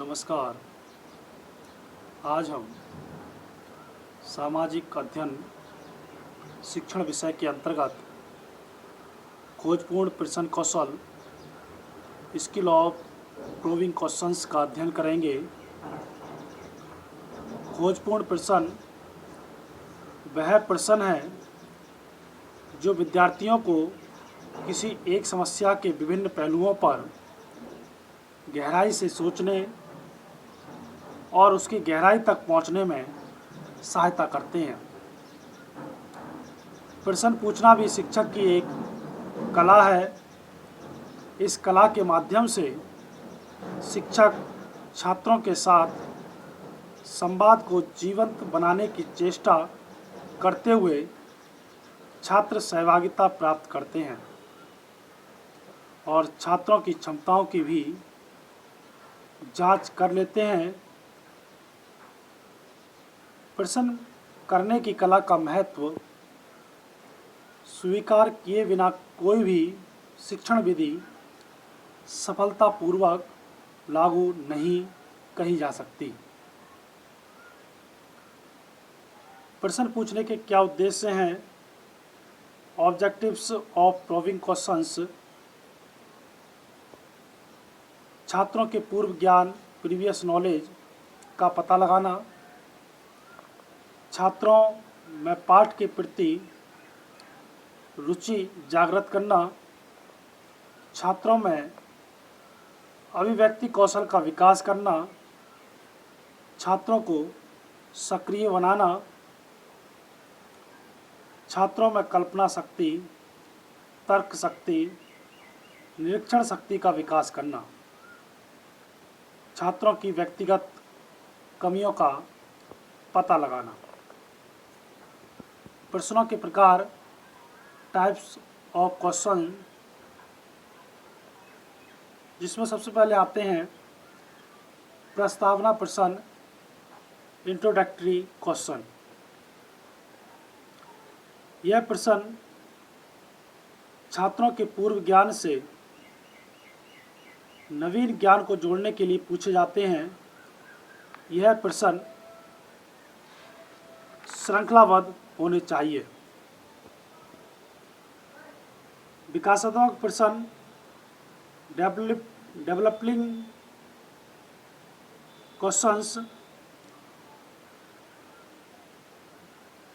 नमस्कार। आज हम सामाजिक अध्ययन शिक्षण विषय के अंतर्गत खोजपूर्ण प्रश्न कौशल स्किल ऑफ प्रूविंग क्वेश्चंस का अध्ययन करेंगे। खोजपूर्ण प्रश्न वह प्रश्न है जो विद्यार्थियों को किसी एक समस्या के विभिन्न पहलुओं पर गहराई से सोचने और उसकी गहराई तक पहुंचने में सहायता करते हैं। प्रश्न पूछना भी शिक्षक की एक कला है। इस कला के माध्यम से शिक्षक छात्रों के साथ संवाद को जीवंत बनाने की चेष्टा करते हुए छात्र सहभागिता प्राप्त करते हैं और छात्रों की क्षमताओं की भी जांच कर लेते हैं। प्रश्न करने की कला का महत्व स्वीकार किए बिना कोई भी शिक्षण विधि सफलतापूर्वक लागू नहीं कही जा सकती। प्रश्न पूछने के क्या उद्देश्य हैं? ऑब्जेक्टिव्स ऑफ प्रूविंग क्वेश्चंस छात्रों के पूर्व ज्ञान प्रीवियस नॉलेज का पता लगाना, छात्रों में पाठ के प्रति रुचि जागृत करना, छात्रों में अभिव्यक्ति कौशल का विकास करना, छात्रों को सक्रिय बनाना, छात्रों में कल्पना शक्ति, तर्क शक्ति, निरीक्षण शक्ति का विकास करना, छात्रों की व्यक्तिगत कमियों का पता लगाना। प्रश्नों के प्रकार टाइप्स ऑफ क्वेश्चन, जिसमें सबसे पहले आते हैं प्रस्तावना प्रश्न, इंट्रोडक्टरी क्वेश्चन। यह प्रश्न छात्रों के पूर्व ज्ञान से नवीन ज्ञान को जोड़ने के लिए पूछे जाते हैं। यह प्रश्न श्रृंखलाबद्ध होने चाहिए। विकासात्मक प्रश्न, डेवलपिंग क्वेश्चंस।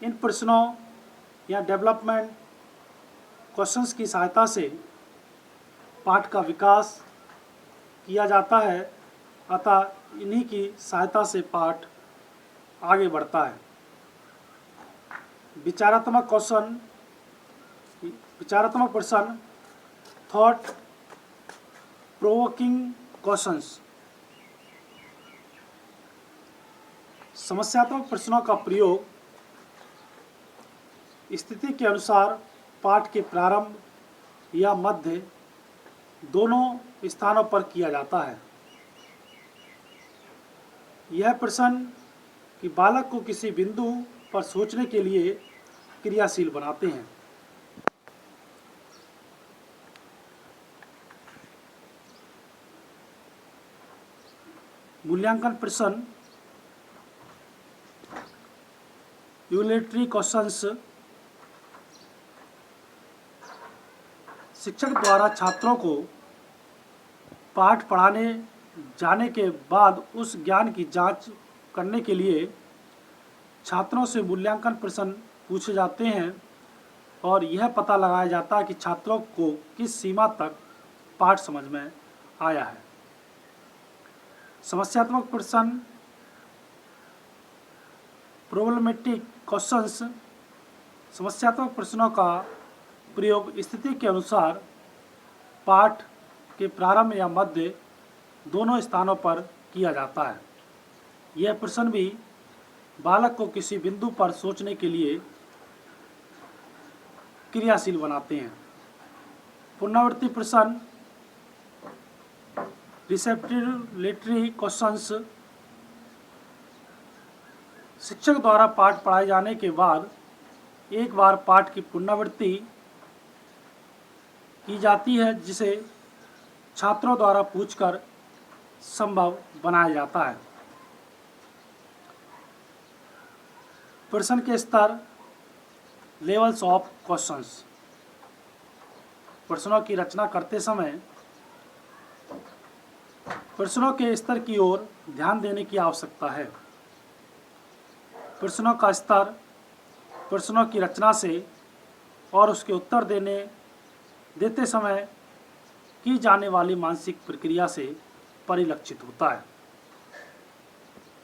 इन प्रश्नों या डेवलपमेंट क्वेश्चंस की सहायता से पाठ का विकास किया जाता है, अतः इन्हीं की सहायता से पाठ आगे बढ़ता है। विचारात्मक प्रश्न, थॉट प्रोवोकिंग क्वेश्चंस। समस्यात्मक प्रश्नों का प्रयोग स्थिति के अनुसार पाठ के प्रारंभ या मध्य दोनों स्थानों पर किया जाता है। यह प्रश्न कि बालक को किसी बिंदु पर सोचने के लिए क्रियाशील बनाते हैं। मूल्यांकन प्रश्न, यूटिलिटी क्वेश्चंस। शिक्षक द्वारा छात्रों को पाठ पढ़ाने जाने के बाद उस ज्ञान की जांच करने के लिए छात्रों से मूल्यांकन प्रश्न पूछे जाते हैं और यह पता लगाया जाता है कि छात्रों को किस सीमा तक पाठ समझ में आया है। समस्यात्मक प्रश्न, प्रॉब्लमेटिक क्वेश्चंस। समस्यात्मक प्रश्नों का प्रयोग स्थिति के अनुसार पाठ के प्रारंभ या मध्य दोनों स्थानों पर किया जाता है। यह प्रश्न भी बालक को किसी बिंदु पर सोचने के लिए क्रियाशील बनाते हैं। पुनरावृत्ति प्रश्न, रिसेप्टिबिलिटी क्वेश्चंस। शिक्षक द्वारा पाठ पढ़ाए जाने के बाद एक बार पाठ की पुनरावृत्ति की जाती है, जिसे छात्रों द्वारा पूछकर संभव बनाया जाता है। प्रश्न के स्तर, लेवल्स ऑफ क्वेश्चंस। प्रश्नों की रचना करते समय प्रश्नों के स्तर की ओर ध्यान देने की आवश्यकता है। प्रश्नों का स्तर प्रश्नों की रचना से और उसके उत्तर देते समय की जाने वाली मानसिक प्रक्रिया से परिलक्षित होता है।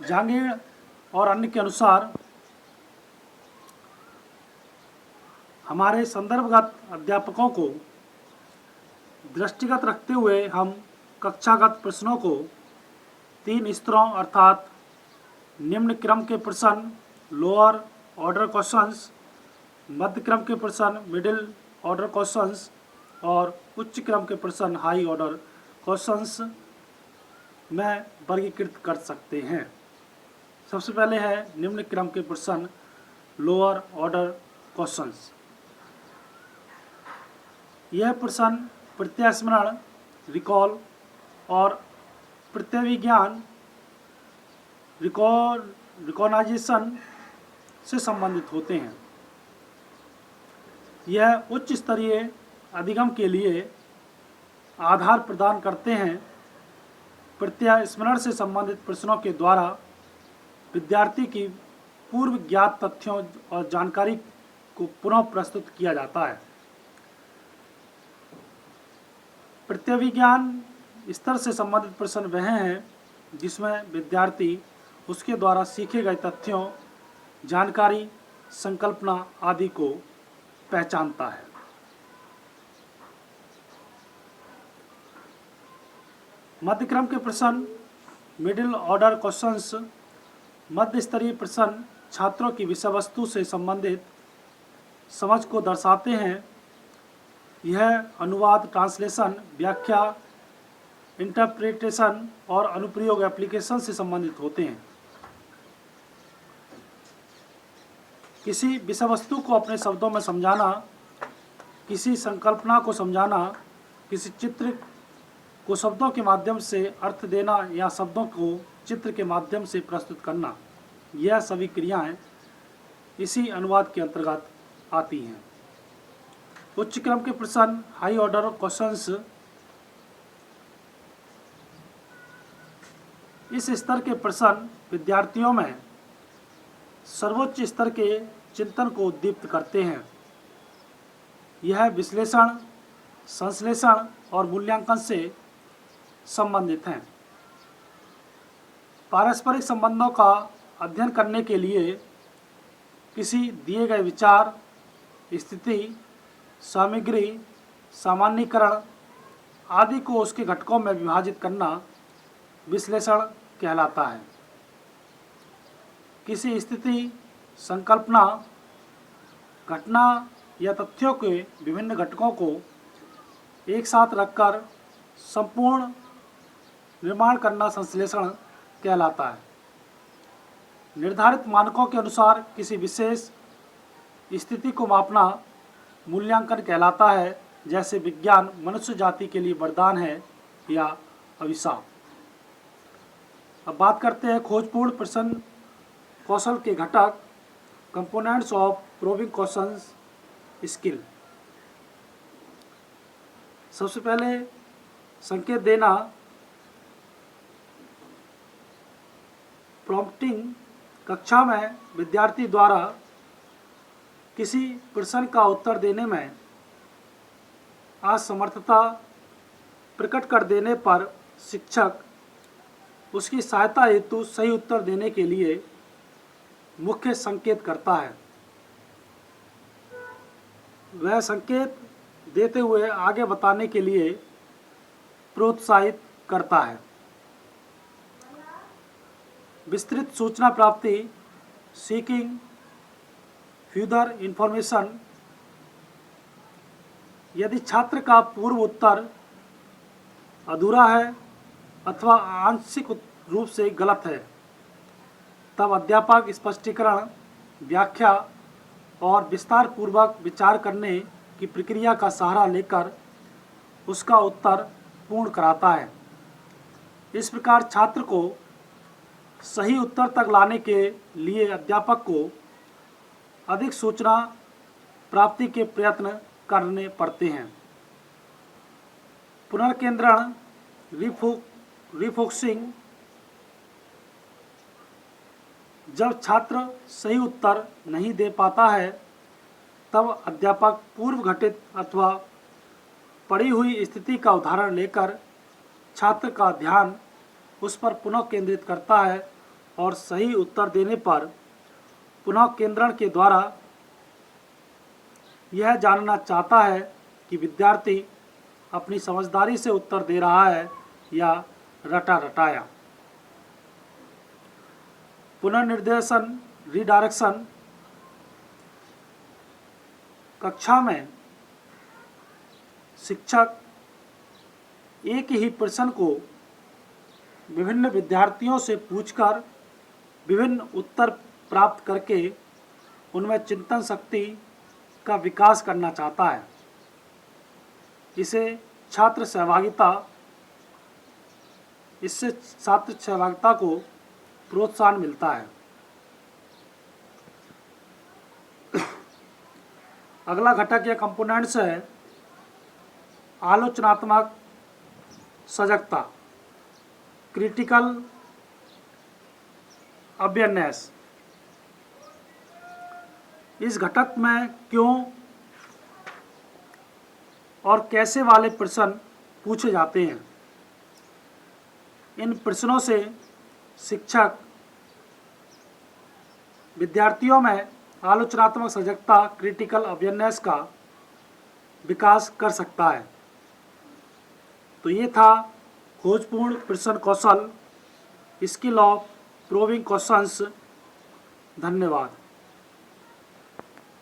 जहांगीर और अन्य के अनुसार हमारे संदर्भगत अध्यापकों को दृष्टिगत रखते हुए हम कक्षागत प्रश्नों को 3 स्तरों अर्थात निम्न क्रम के प्रश्न लोअर ऑर्डर क्वेश्चंस, मध्य क्रम के प्रश्न मिडिल ऑर्डर क्वेश्चंस और उच्च क्रम के प्रश्न हाई ऑर्डर क्वेश्चंस में वर्गीकृत कर सकते हैं। सबसे पहले है निम्न क्रम के प्रश्न लोअर ऑर्डर क्वेश्चंस। यह प्रश्न प्रत्यास्मरण रिकॉल और प्रत्यभिज्ञान रिकॉग्नाइजेशन से संबंधित होते हैं। यह उच्च स्तरीय अधिगम के लिए आधार प्रदान करते हैं। प्रत्यास्मरण से संबंधित प्रश्नों के द्वारा विद्यार्थी की पूर्व ज्ञात तथ्यों और जानकारी को पुनः प्रस्तुत किया जाता है। प्रत्यभिज्ञान स्तर से संबंधित प्रश्न वह हैं जिसमें विद्यार्थी उसके द्वारा सीखे गए तथ्यों, जानकारी, संकल्पना आदि को पहचानता है। मध्य क्रम के प्रश्न मिडिल ऑर्डर क्वेश्चंस मध्य स्तरीय प्रश्न छात्रों की विषय वस्तु से संबंधित समझ को दर्शाते हैं। यह अनुवाद, ट्रांसलेशन, व्याख्या, इंटरप्रिटेशन और अनुप्रयोग एप्लीकेशन से संबंधित होते हैं। किसी विषय वस्तु को अपने शब्दों में समझाना, किसी संकल्पना को समझाना, किसी चित्र को शब्दों के माध्यम से अर्थ देना या शब्दों को चित्र के माध्यम से प्रस्तुत करना, यह सभी क्रियाएं इसी अनुवाद के अंतर्गत आती हैं। उच्च क्रम के प्रश्न हाई ऑर्डर क्वेश्चंस इस स्तर के प्रश्न विद्यार्थियों में सर्वोच्च स्तर के चिंतन को उद्दीप्त करते हैं। यह विश्लेषण, संश्लेषण और मूल्यांकन से संबंधित हैं। पारस्परिक संबंधों का अध्ययन करने के लिए किसी दिए गए विचार, स्थिति, सामग्री, सामान्यीकरण आदि को उसके घटकों में विभाजित करना विश्लेषण कहलाता है। किसी स्थिति, संकल्पना, घटना या तथ्यों के विभिन्न घटकों को एक साथ रखकर संपूर्ण निर्माण करना संश्लेषण कहलाता है। निर्धारित मानकों के अनुसार किसी विशेष स्थिति को मापना मूल्यांकन कहलाता है, जैसे विज्ञान मनुष्य जाति के लिए वरदान है या अभिशाप। अब बात करते हैं खोजपूर्ण प्रश्न कौशल के घटक, components of probing questions skill. सबसे पहले संकेत देना, प्रॉम्प्टिंग। कक्षा में विद्यार्थी द्वारा किसी प्रश्न का उत्तर देने में असमर्थता प्रकट कर देने पर शिक्षक उसकी सहायता हेतु सही उत्तर देने के लिए मुख्य संकेत करता है। वह संकेत देते हुए आगे बताने के लिए प्रोत्साहित करता है। विस्तृत सूचना प्राप्ति, सीकिंग फ्यूदर इंफॉर्मेशन। यदि छात्र का पूर्व उत्तर अधूरा है अथवा आंशिक रूप से गलत है, तब अध्यापक स्पष्टीकरण, व्याख्या और विस्तार पूर्वक विचार करने की प्रक्रिया का सहारा लेकर उसका उत्तर पूर्ण कराता है। इस प्रकार छात्र को सही उत्तर तक लाने के लिए अध्यापक को अधिक सूचना प्राप्ति के प्रयत्न करने पड़ते हैं। पुनर्केंद्रण रिफोकसिंग, जब छात्र सही उत्तर नहीं दे पाता है तब अध्यापक पूर्व घटित अथवा पड़ी हुई स्थिति का उदाहरण लेकर छात्र का ध्यान उस पर पुनः केंद्रित करता है और सही उत्तर देने पर पुनः केंद्रण के द्वारा यह जानना चाहता है कि विद्यार्थी अपनी समझदारी से उत्तर दे रहा है या रटा रटाया। पुनर्निर्देशन रीडायरेक्शन, कक्षा में शिक्षक एक ही प्रश्न को विभिन्न विद्यार्थियों से पूछकर विभिन्न उत्तर प्राप्त करके उनमें चिंतन शक्ति का विकास करना चाहता है। इससे छात्र सहभागिता को प्रोत्साहन मिलता है। अगला घटक या कंपोनेंट्स है आलोचनात्मक सजगता, क्रिटिकल अवेयरनेस। इस घटक में क्यों और कैसे वाले प्रश्न पूछे जाते हैं। इन प्रश्नों से शिक्षक विद्यार्थियों में आलोचनात्मक सजगता, क्रिटिकल अवेयरनेस का विकास कर सकता है। तो ये था खोजपूर्ण प्रश्न कौशल, स्किल ऑफ प्रोविंग क्वेश्चंस। धन्यवाद।